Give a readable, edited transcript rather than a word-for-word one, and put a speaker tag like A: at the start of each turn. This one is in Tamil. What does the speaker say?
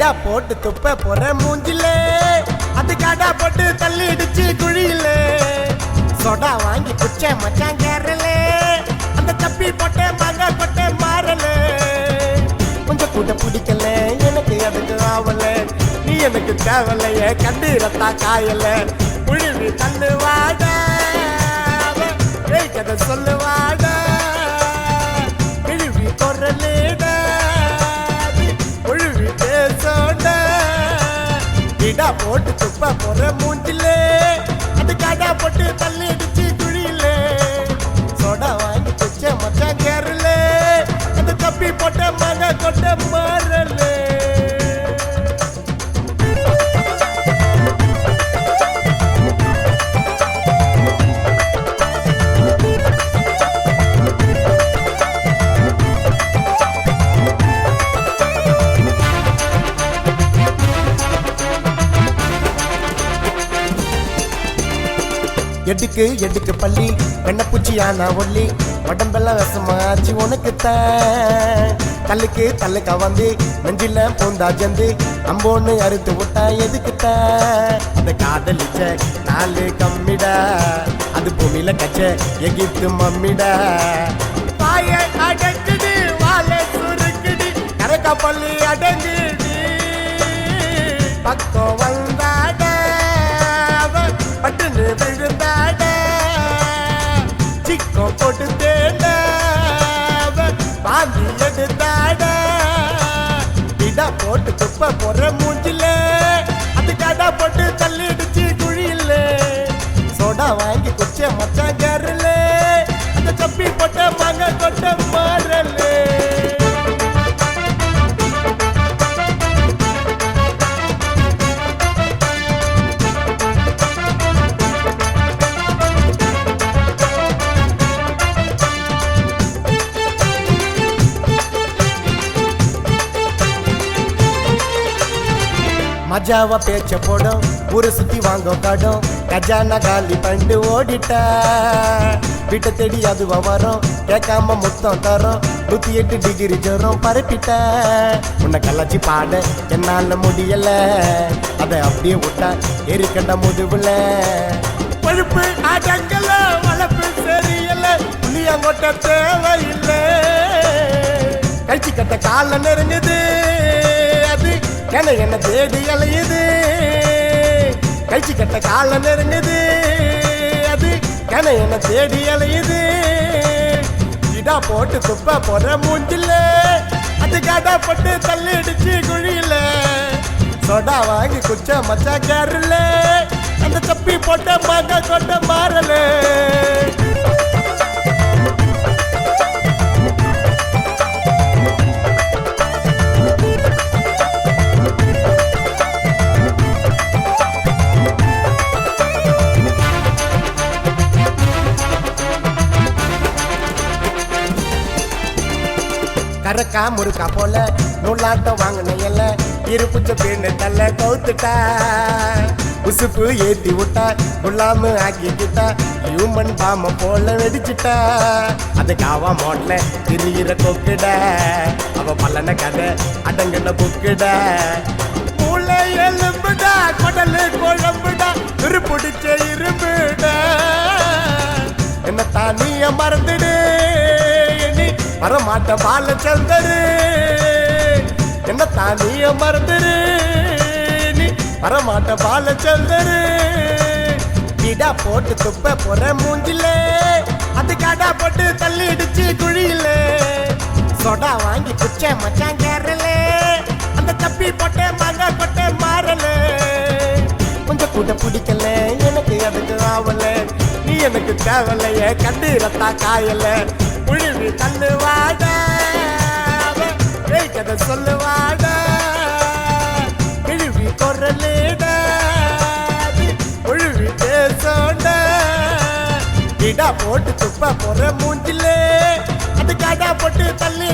A: இடா போட்டு துப்ப போற மூஞ்சிலே அது காடா போட்டு தள்ளிடுச்சு குழியிலே சொடா வாங்கி குச்ச மச்சான் கேரளே அந்த தப்பி போட்ட மாங்க கொட்ட மாறல கொஞ்சம் கூட பிடிக்கல எனக்கு அதுக்கு ஆவல நீ எனக்கு தேவலைய கண்டு ரத்தா காயல புழுவி தள்ளு வாட கதை சொல்லு வாட கிழிவி கொரலேட புழுவி பேசோட இடா போட்டு துப்ப போற மூஞ்சிலே அது காடா போட்டு தள்ளிடுச்சு குழியிலே சோடா வாங்கி குச்ச மச்சான் கேரளே அது தப்பி போட்ட மக கொட்ட மாறலே எடுக்கு எடுக்கு பள்ளி வெண்ணப்பூச்சியானா ஒல்லி உடம்பெல்லாம் விஷமாச்சு உனக்குத்தான் கல்லுக்கு தள்ளுக்கா வந்து நெஞ்சில பூந்தா ஜந்து அம்போன்னு அறுத்து விட்டா எதுக்குத்தான் அந்த காதலிச்ச நாலு கம்மிடா அது பூமியில கச்ச எகித்து மம்மிடா பாய அடங்குது வாழை சுருக்குது கரக்கா பள்ளி அடங்குது பக்கம் வந்தாட பட்டுன்னு விழுந்தாட சிக்கம் போட்டு தேட பாந்தி எடுத்தாட இடா போட்டு துப்ப போற மூஞ்சில அது கடா போட்டு தள்ளிடுச்சு குழியில சோடா வாங்கி குச்ச மச்சான் கேரள அந்த தப்பி போட்ட மாங்க கொட்ட மாறலே மஜாவா பேச்ச போடும் ஊரை சுத்தி வாங்க காடும் கஜானா காலி பண்டு ஓடிட்டா வீட்டை தேடி அதுவா வரும் கேட்காம முத்தம் தரும் 108 டிகிரி ஜோரம் பரப்பிட்டா உன்னை கலாச்சி பாட என்னால முடியல அதை அப்படியே விட்டா எரிக்கண்ட முதுவுல பழுப்பு அடங்கல வளப்பு சரியல புளியங்கொட்ட தேவையில்லை கழிச்சு கட்ட கால நெருங்குது அது என்ன தேடி அலையுது கழிச்சு கட்ட கால நெருங்குது அது என்ன தேடி அலையுது இடா போட்டு துப்ப போற மூஞ்சில அது காடா போட்டு தள்ளிடுச்சு குழியில சோடா வாங்கி குச்ச மச்சா கேரள அந்த தப்பி போட்ட மாங்க கொட்ட மாறல கரக்கா முறுக்கா போல நூலாட்டம் வாங்கின எல்ல இருப்புச்ச பேண்ணு தள்ள கவுத்துட்டா உசுப்பு ஏத்தி விட்டா குள்ளாம ஆக்கிக்கிட்டா ஹியூமன் பாம போல வெடிச்சுட்டா அது காவா மோட்ல திரியிற கொக்குட அவ பல்லன கதை அடங்குன புக்குட மூளை எலும்புடா கொடலு குழம்புடா பிடிச்ச இரும்புடா என்ன தானிய மறந்துடு வரமாட்ட பால சந்தரு என்ன தானிய மறந்துரு நீ வரமாட்ட பால சந்தரு இடா போட்டு துப்ப போற மூஞ்சில அது காடா போட்டு தள்ளிடுச்சு குழியில சொடா வாங்கி குச்ச மச்சான் கேரள அந்த தப்பி போட்ட மாங்க கொட்ட மாறல கொஞ்சம் கூட பிடிக்கல எனக்கு அதுக்கு ஆவல நீ எனக்கு தேவலைய கண்டு ரத்தா காயல புழுவி தள்ளு வாட கதை சொல்லு வாட கிழிவி கொரலேட புழுவி பேசோட இடா போட்டு துப்ப போற மூஞ்சிலே அது காடா போட்டு தள்ளி